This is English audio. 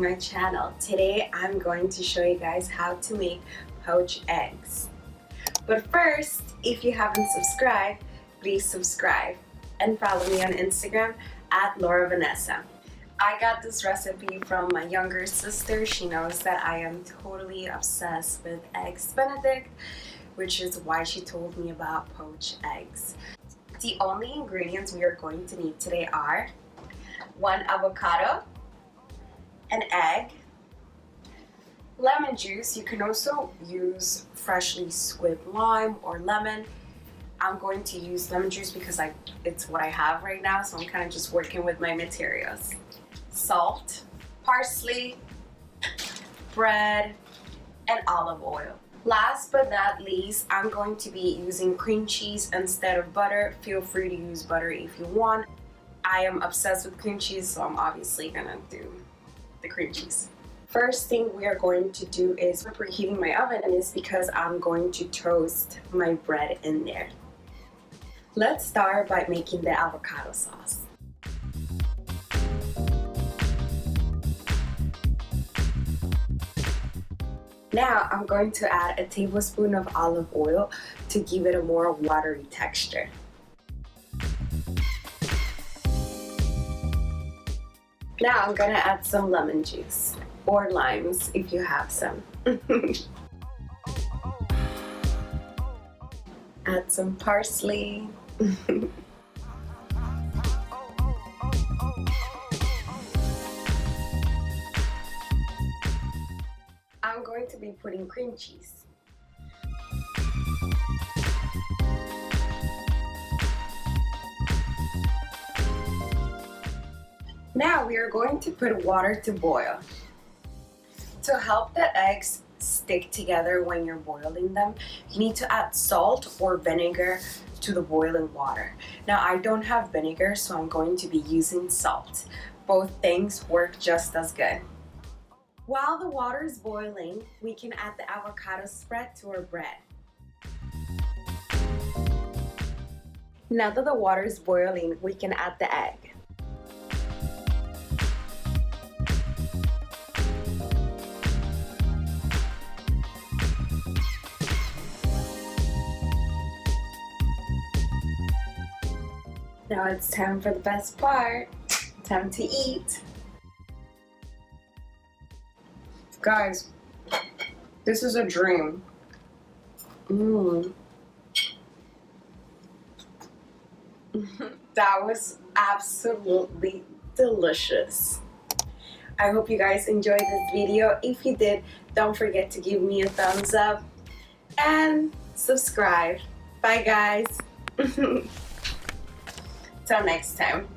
my channel. Today I'm going to show you guys how to make poached eggs. But first, if you haven't subscribed, please subscribe and follow me on Instagram at Vanessa. I got this recipe from my younger sister. She knows that I am totally obsessed with eggs Benedict, which is why she told me about poached eggs. The only ingredients we are going to need today are 1 avocado, an egg, lemon juice. You can also use freshly squeezed lime or lemon. I'm going to use lemon juice because it's what I have right now, so I'm kind of just working with my materials. Salt, parsley, bread, and olive oil. Last but not least, I'm going to be using cream cheese instead of butter. Feel free to use butter if you want. I am obsessed with cream cheese, so I'm obviously gonna do the cream cheese. First thing we are going to do is preheating my oven, and it's because I'm going to toast my bread in there. Let's start by making the avocado sauce. Now I'm going to add a tablespoon of olive oil to give it a more watery texture. Now I'm gonna add some lemon juice or limes if you have some. Add some parsley. I'm going to be putting cream cheese. Now we are going to put water to boil. To help the eggs stick together when you're boiling them, you need to add salt or vinegar to the boiling water. Now I don't have vinegar, so I'm going to be using salt. Both things work just as good. While the water is boiling, we can add the avocado spread to our bread. Now that the water is boiling, we can add the egg. Now it's time for the best part. Time to eat. Guys, this is a dream. That was absolutely delicious. I hope you guys enjoyed this video. If you did, don't forget to give me a thumbs up and subscribe. Bye guys. Till next time.